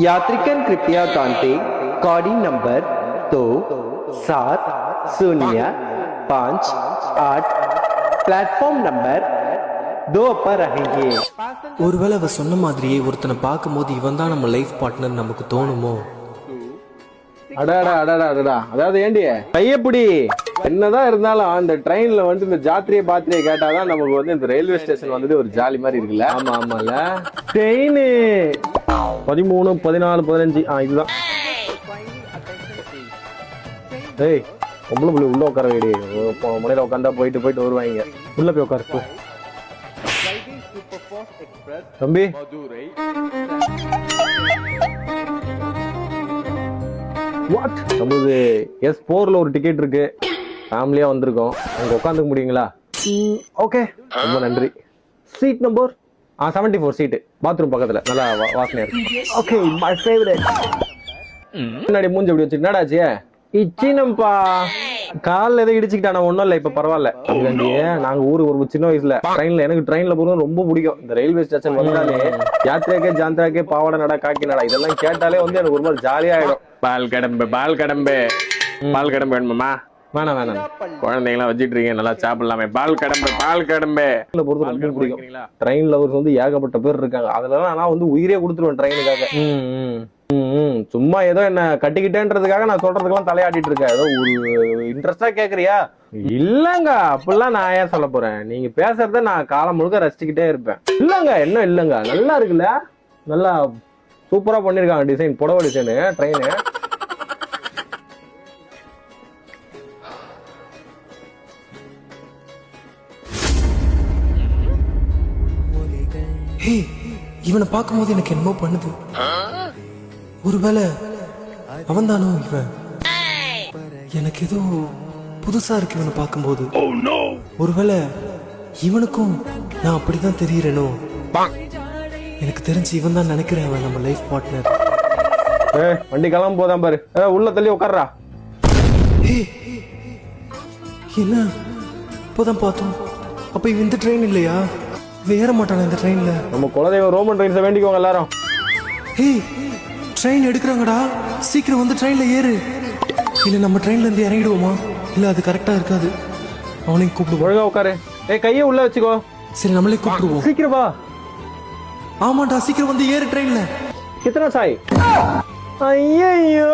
यात्रिकन कृपया जानते Cardi number 2 7 0 5 8 platform number 2 पर रहेंगे. ஒருவேளை அவ சொன்ன மாதிரியே ஒருத்தனை பார்க்கும்போது இவன் தான் நம்ம லைஃப் பார்ட்னர் நமக்கு தோணுமோ? அடாடா அடாடா அடடா, அதாவது ஏண்டி கையப்பிடி என்னதான் இருந்தாலும் அந்த ட்ரெயின்ல வந்து இந்த ஜாத்திரையை பாத்திரையை கேட்டாதான் நமக்கு வந்து இந்த ரயில்வே ஸ்டேஷன் வந்தது ஒரு ஜாலி மாதிரி இருக்குல்ல. ஆமா ஆமால ட்ரெயின் 13 14 15 இதுதான். ஏய் பொம்பளை புள்ளி உள்ள உட்கார வேடி, முனையில உட்காந்தா போயிட்டு போயிட்டு வருவாங்க. உள்ள போய் உட்காரு தம்பி. வாட் நமது S4ல ஒரு டிக்கெட் இருக்கு, ஃபேமிலியா வந்திருக்கோம், அங்க உட்காந்துக்க முடியுங்களா? ஓகே ரொம்ப நன்றி. சீட் நம்பர் 74 சீட்டு, பாத்ரூம் பக்கத்துல, நல்லா வாசனையா இருக்கு. Okay my favourite. முன்னாடி மூஞ்சி அப்படி வச்சு என்னடாச்சு? இச்சினம்பா காலில் எதை இடிச்சுக்கிட்டான ஒன்றும் இல்லை, இப்போ பரவாயில்ல. அதுக்காண்டியே நாங்க ஊருக்கு ஒரு சின்ன வயசுல எனக்கு ட்ரெயின்ல போகிறது ரொம்ப பிடிக்கும். இந்த ரயில்வே ஸ்டேஷன் வந்தாலே யாத்திரைக்கே ஜாந்திராக்கே பாவாடை நடா காக்கி நடா இதெல்லாம் கேட்டாலே வந்து எனக்கு ஒரு மாதிரி ஜாலியா ஆயிடும். பால் கடம்பு வேணுமாமா? வேணாம் வேணாம், குழந்தைங்களாம் வச்சுட்டு இருக்கீங்க, நல்லா சாப்பிடலாமே. பால் கடம்பு பொறுத்து ரொம்ப பிடிக்கும். ட்ரெயின் லவர்ஸ் வந்து ஏகப்பட்ட பேர் இருக்காங்க, அதுலலாம் நான் வந்து உயிரே கொடுத்துருவேன் ட்ரெயினுக்காக. சும்மா ஏதோ என்ன கட்டிக்கிட்டேன்றதுக்காக நான் சொல்றதுக்கெல்லாம் தலையாட்டிட்டு இருக்கேன். ஏதோ ஒரு இன்ட்ரெஸ்டா கேக்குறியா? இல்லங்க அப்படிலாம் நான் ஏன் சொல்ல போறேன், நீங்க பேசுறத நான் காலம் முழுக்க ரசிச்சுக்கிட்டே இருப்பேன். இல்லங்க என்ன இல்லங்க, நல்லா இருக்குல்ல, நல்லா சூப்பரா பண்ணிருக்காங்க டிசைன், புடவை டிசைனு ட்ரெயின். இவனை பார்க்கும்போது எனக்கு என்னமோ பண்ணுது. ஒருவேளை அவன் தானோ இவன்? எனக்கு ஏதோ புதுசா இருக்கு இவனை பார்க்கும்போது. ஒருவேளை இவனுக்கும் நான் அப்படிதான் தெரியறேனோ? எனக்கு தெரிஞ்சு இவன் தான் நினைக்கிறேன் அவன் நம்ம லைஃப் பார்ட்னர். வண்டி கிளம்ப போதான் பாரு, உள்ள தள்ளி உட்கார்றா. என்ன இப்போதான் பார்த்தோம், அப்ப இவன் இந்த ட்ரெயின் இல்லையா? வேற மாட்டான இந்த ட்ரெயின்ல. நம்ம குலதெய்வம் ரோமன் ட்ரெயின்ஸை வேண்டிக்கோங்க எல்லாரும். ட்ரெயின் எடுக்கிறாங்கடா, சீக்கிரம் வந்து ட்ரெயின்ல ஏறு. இல்ல நம்ம ட்ரெயின்ல இருந்து இறங்கிடுவோமா? இல்ல அது கரெக்டா இருக்காது. அவனையும் கூப்பிடு. ஒழுங்கா உட்காரு, கையை உள்ள வச்சுக்கோ. சரி நம்மளே கூப்பிடுவோம். சீக்கிரம் வா. ஆமாண்டா சீக்கிரம் வந்து ஏறு ட்ரெயின்ல. கித்தனா சாய்? ஐயோ